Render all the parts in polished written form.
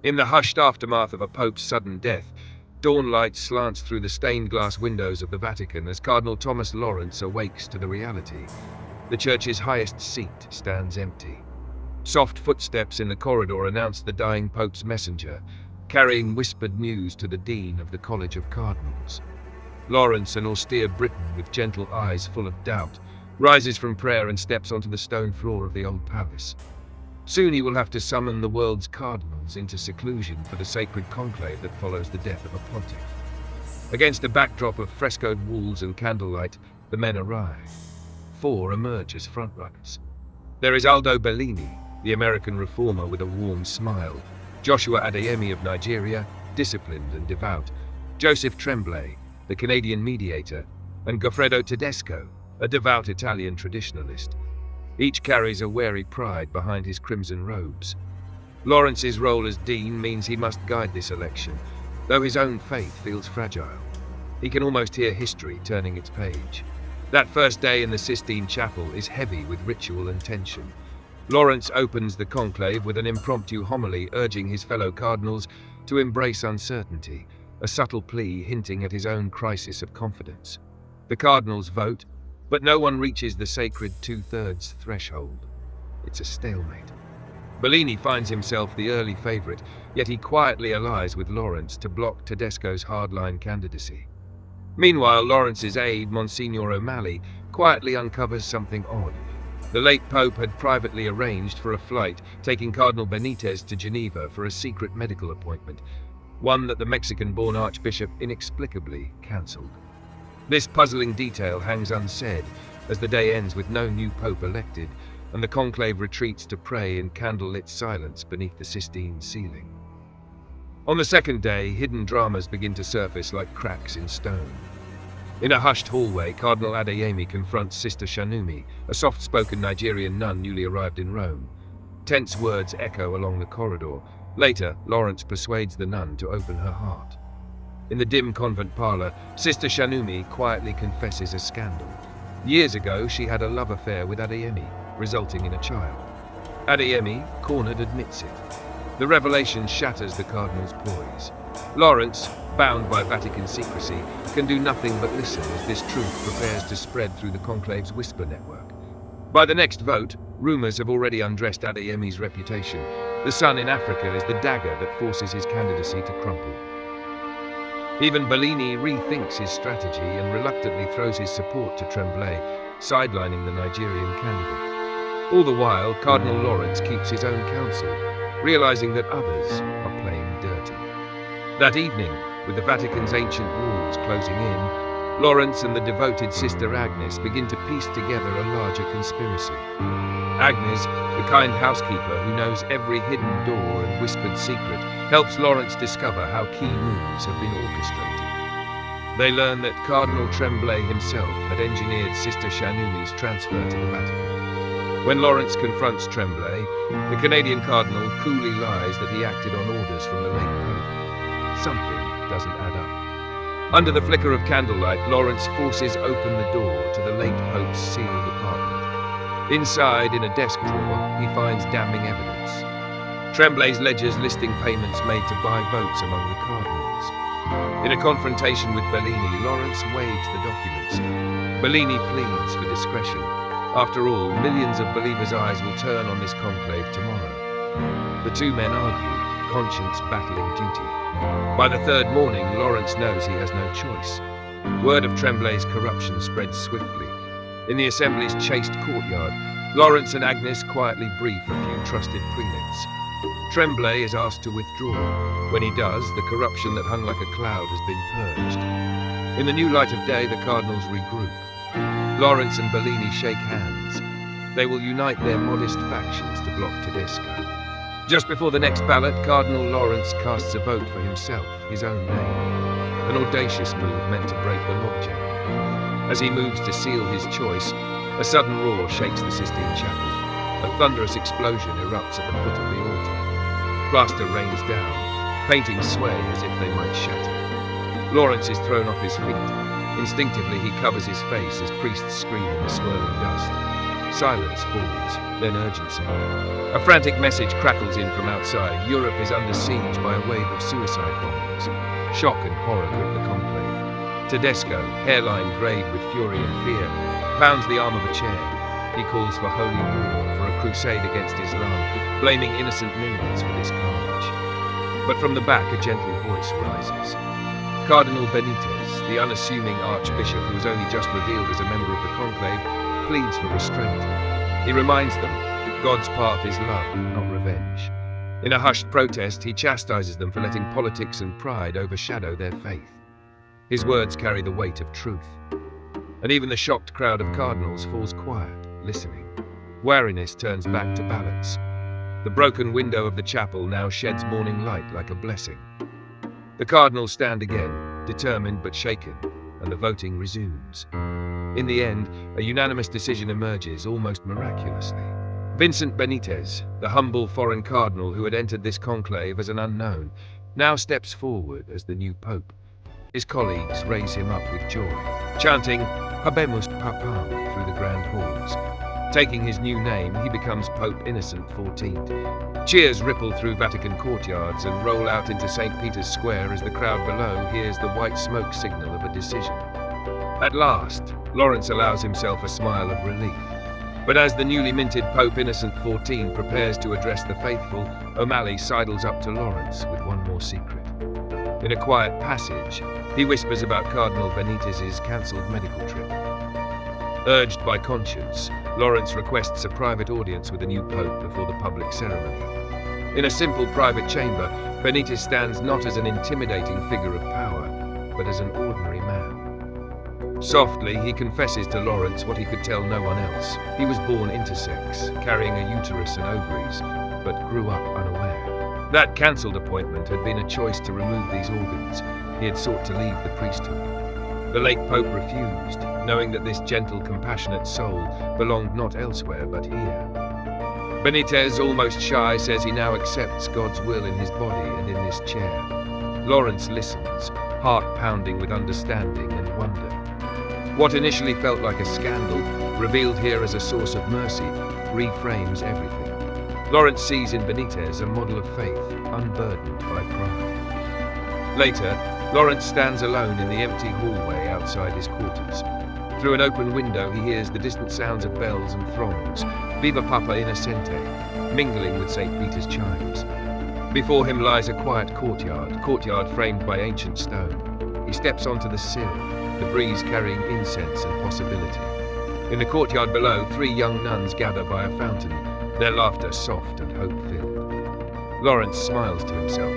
In the hushed aftermath of a pope's sudden death, dawn light slants through the stained glass windows of the Vatican as Cardinal Thomas Lawrence awakes to the reality. The church's highest seat stands empty. Soft footsteps in the corridor announce the dying pope's messenger, carrying whispered news to the dean of the College of Cardinals. Lawrence, an austere Briton with gentle eyes full of doubt, rises from prayer and steps onto the stone floor of the old palace. Soon he will have to summon the world's cardinals into seclusion for the sacred conclave that follows the death of a pontiff. Against a backdrop of frescoed walls and candlelight, the men arrive. 4 emerge as frontrunners. There is Aldo Bellini, the American reformer with a warm smile, Joshua Adeyemi of Nigeria, disciplined and devout, Joseph Tremblay, the Canadian mediator, and Goffredo Tedesco, a devout Italian traditionalist. Each carries a wary pride behind his crimson robes. Lawrence's role as dean means he must guide this election, though his own faith feels fragile. He can almost hear history turning its page. That first day in the Sistine Chapel is heavy with ritual and tension. Lawrence opens the conclave with an impromptu homily urging his fellow cardinals to embrace uncertainty, a subtle plea hinting at his own crisis of confidence. The cardinals vote, but no one reaches the sacred 2/3 threshold. It's a stalemate. Bellini finds himself the early favorite, yet he quietly allies with Lawrence to block Tedesco's hardline candidacy. Meanwhile, Lawrence's aide, Monsignor O'Malley, quietly uncovers something odd. The late Pope had privately arranged for a flight taking Cardinal Benitez to Geneva for a secret medical appointment, one that the Mexican-born Archbishop inexplicably cancelled. This puzzling detail hangs unsaid as the day ends with no new Pope elected and the conclave retreats to pray in candlelit silence beneath the Sistine ceiling. On the second day, hidden dramas begin to surface like cracks in stone. In a hushed hallway, Cardinal Adeyemi confronts Sister Shanumi, a soft-spoken Nigerian nun newly arrived in Rome. Tense words echo along the corridor. Later, Lawrence persuades the nun to open her heart. In the dim convent parlor, Sister Shanumi quietly confesses a scandal. Years ago, she had a love affair with Adeyemi, resulting in a child. Adeyemi, cornered, admits it. The revelation shatters the cardinal's poise. Lawrence, bound by Vatican secrecy, can do nothing but listen as this truth prepares to spread through the conclave's whisper network. By the next vote, rumors have already undressed Adeyemi's reputation. The sun in Africa is the dagger that forces his candidacy to crumple. Even Bellini rethinks his strategy and reluctantly throws his support to Tremblay, sidelining the Nigerian candidate. All the while, Cardinal Lawrence keeps his own counsel, realizing that others are playing dirty. That evening, with the Vatican's ancient walls closing in, Lawrence and the devoted Sister Agnes begin to piece together a larger conspiracy. Agnes, the kind housekeeper who knows every hidden door and whispered secret, helps Lawrence discover how key moves have been orchestrated. They learn that Cardinal Tremblay himself had engineered Sister Shanumi's transfer to the Vatican. When Lawrence confronts Tremblay, the Canadian cardinal coolly lies that he acted on orders from the late Pope. Something doesn't add up. Under the flicker of candlelight, Lawrence forces open the door to the late Pope's sealed apartment. Inside, in a desk drawer, he finds damning evidence. Tremblay's ledgers listing payments made to buy votes among the cardinals. In a confrontation with Bellini, Lawrence waives the documents. Bellini pleads for discretion. After all, millions of believers' eyes will turn on this conclave tomorrow. The two men argue, conscience battling duty. By the third morning, Lawrence knows he has no choice. Word of Tremblay's corruption spreads swiftly. In the Assembly's chaste courtyard, Lawrence and Agnes quietly brief a few trusted prelates. Tremblay is asked to withdraw. When he does, the corruption that hung like a cloud has been purged. In the new light of day, the cardinals regroup. Lawrence and Bellini shake hands. They will unite their modest factions to block Tedesco. Just before the next ballot, Cardinal Lawrence casts a vote for himself, his own name. An audacious move meant to break the logjam. As he moves to seal his choice, a sudden roar shakes the Sistine Chapel. A thunderous explosion erupts at the foot of the altar. Plaster rains down, paintings sway as if they might shatter. Lawrence is thrown off his feet. Instinctively, he covers his face as priests scream in the swirling dust. Silence falls, then urgency. A frantic message crackles in from outside. Europe is under siege by a wave of suicide bombings. Shock and horror grip the conclave. Tedesco, hairline grayed with fury and fear, pounds the arm of a chair. He calls for holy war, for a crusade against Islam, blaming innocent millions for this carnage. But from the back, a gentle voice rises. Cardinal Benitez, the unassuming archbishop who was only just revealed as a member of the conclave, pleads for restraint. He reminds them, God's path is love, not revenge. In a hushed protest, he chastises them for letting politics and pride overshadow their faith. His words carry the weight of truth. And even the shocked crowd of cardinals falls quiet, listening. Wariness turns back to balance. The broken window of the chapel now sheds morning light like a blessing. The cardinals stand again, determined but shaken, and the voting resumes. In the end, a unanimous decision emerges, almost miraculously. Vincent Benitez, the humble foreign cardinal who had entered this conclave as an unknown, now steps forward as the new pope. His colleagues raise him up with joy, chanting Habemus Papam through the grand halls. Taking his new name, he becomes Pope Innocent XIV. Cheers ripple through Vatican courtyards and roll out into St. Peter's Square as the crowd below hears the white smoke signal of a decision. At last, Lawrence allows himself a smile of relief. But as the newly minted Pope Innocent XIV prepares to address the faithful, O'Malley sidles up to Lawrence with one more secret. In a quiet passage, he whispers about Cardinal Benitez's cancelled medical trip. Urged by conscience, Lawrence requests a private audience with the new pope before the public ceremony. In a simple private chamber, Benitez stands not as an intimidating figure of power, but as an ordinary man. Softly, he confesses to Lawrence what he could tell no one else. He was born intersex, carrying a uterus and ovaries, but grew up unaware. That cancelled appointment had been a choice to remove these organs. He had sought to leave the priesthood. The late Pope refused, knowing that this gentle, compassionate soul belonged not elsewhere but here. Benitez, almost shy, says he now accepts God's will in his body and in this chair. Lawrence listens, heart pounding with understanding and wonder. What initially felt like a scandal, revealed here as a source of mercy, reframes everything. Lawrence sees in Benitez a model of faith, unburdened by pride. Later, Lawrence stands alone in the empty hallway outside his quarters. Through an open window, he hears the distant sounds of bells and throngs, Viva Papa Innocente, mingling with St. Peter's chimes. Before him lies a quiet courtyard framed by ancient stone. He steps onto the sill, the breeze carrying incense and possibility. In the courtyard below, 3 young nuns gather by a fountain, their laughter soft and hope-filled. Lawrence smiles to himself.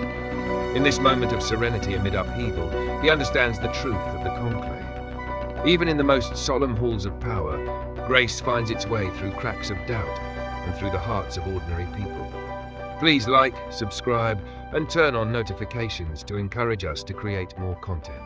In this moment of serenity amid upheaval, he understands the truth of the conclave. Even in the most solemn halls of power, grace finds its way through cracks of doubt and through the hearts of ordinary people. Please like, subscribe, and turn on notifications to encourage us to create more content.